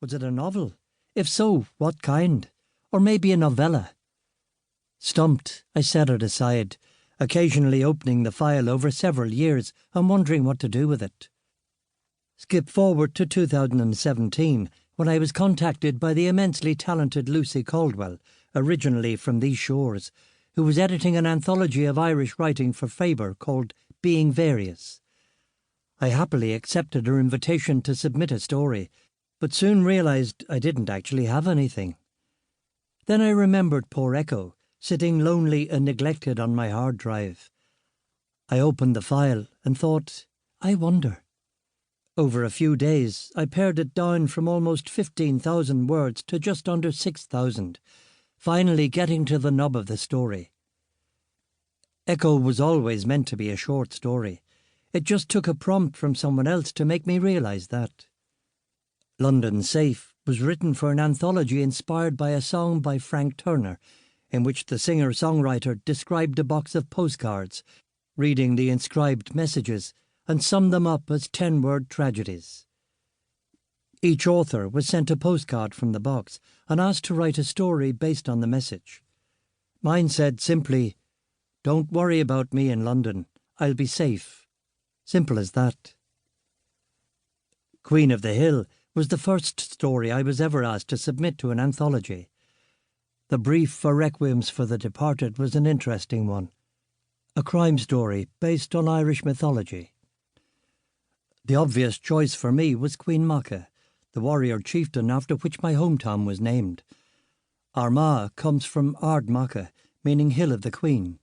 Was it a novel? If so, what kind? Or maybe a novella? Stumped, I set it aside, occasionally opening the file over several years and wondering what to do with it. Skip forward to 2017, when I was contacted by the immensely talented Lucy Caldwell, originally from these shores, who was editing an anthology of Irish writing for Faber called Being Various. I happily accepted her invitation to submit a story, but soon realised I didn't actually have anything. Then I remembered poor Echo, sitting lonely and neglected on my hard drive. I opened the file and thought, I wonder. Over a few days, I pared it down from almost 15,000 words to just under 6,000, finally getting to the nub of the story. Echo was always meant to be a short story. It just took a prompt from someone else to make me realise that. London Safe was written for an anthology inspired by a song by Frank Turner, in which the singer-songwriter described a box of postcards, reading the inscribed messages, and summed them up as 10-word tragedies. Each author was sent a postcard from the box and asked to write a story based on the message. Mine said simply, "Don't worry about me in London. I'll be safe." Simple as that. Queen of the Hill was the first story I was ever asked to submit to an anthology. The brief for Requiems for the Departed was an interesting one. A crime story based on Irish mythology. The obvious choice for me was Queen Macha, the warrior chieftain after which my hometown was named. Armagh comes from Ard Macha, meaning Hill of the Queen.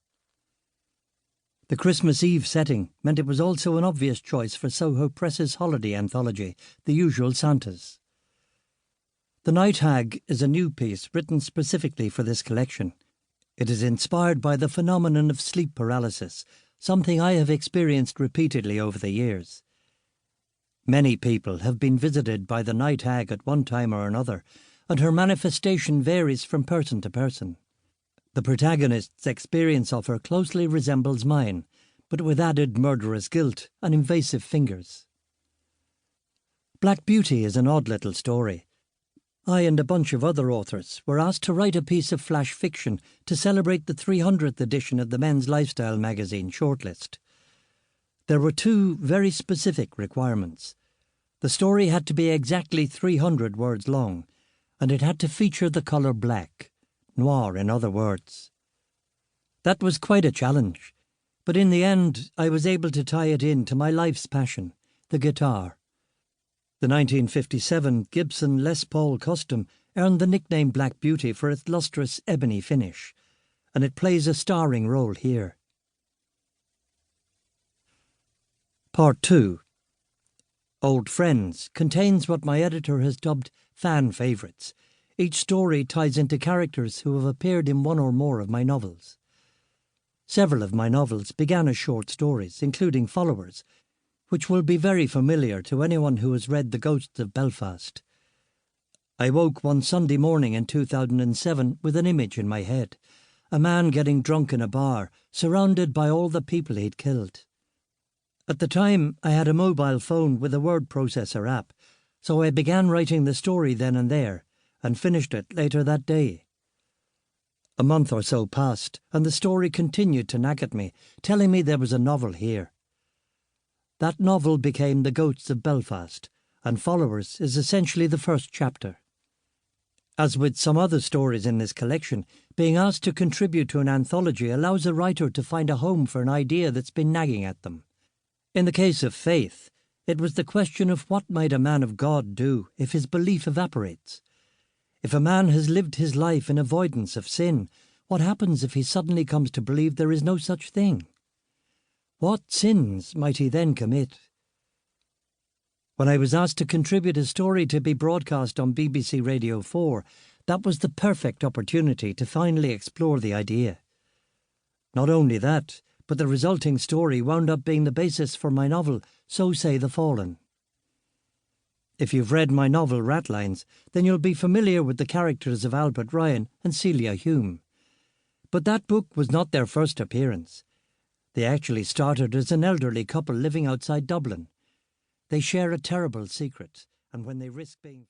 The Christmas Eve setting meant it was also an obvious choice for Soho Press's holiday anthology, The Usual Santas. The Night Hag is a new piece written specifically for this collection. It is inspired by the phenomenon of sleep paralysis, something I have experienced repeatedly over the years. Many people have been visited by the Night Hag at one time or another, and her manifestation varies from person to person. The protagonist's experience of her closely resembles mine, but with added murderous guilt and invasive fingers. Black Beauty is an odd little story. I and a bunch of other authors were asked to write a piece of flash fiction to celebrate the 300th edition of the men's lifestyle magazine Shortlist. There were two very specific requirements. The story had to be exactly 300 words long, and it had to feature the colour black, noir in other words. That was quite a challenge, but in the end I was able to tie it in to my life's passion, the guitar. The 1957 Gibson Les Paul Custom earned the nickname Black Beauty for its lustrous ebony finish, and it plays a starring role here. Part 2. Old Friends contains what my editor has dubbed fan favourites. Each story ties into characters who have appeared in one or more of my novels. Several of my novels began as short stories, including Followers, which will be very familiar to anyone who has read The Ghosts of Belfast. I woke one Sunday morning in 2007 with an image in my head, a man getting drunk in a bar, surrounded by all the people he'd killed. At the time, I had a mobile phone with a word processor app, so I began writing the story then and there, and finished it later that day. A month or so passed, and the story continued to nag at me, telling me there was a novel here. That novel became The Ghosts of Belfast, and Followers is essentially the first chapter. As with some other stories in this collection, being asked to contribute to an anthology allows a writer to find a home for an idea that's been nagging at them. In the case of Faith, it was the question of what might a man of God do if his belief evaporates. If a man has lived his life in avoidance of sin, what happens if he suddenly comes to believe there is no such thing? What sins might he then commit? When I was asked to contribute a story to be broadcast on BBC Radio 4, that was the perfect opportunity to finally explore the idea. Not only that, but the resulting story wound up being the basis for my novel, So Say the Fallen. If you've read my novel Ratlines, then you'll be familiar with the characters of Albert Ryan and Celia Hume. But that book was not their first appearance. They actually started as an elderly couple living outside Dublin. They share a terrible secret, and when they risk being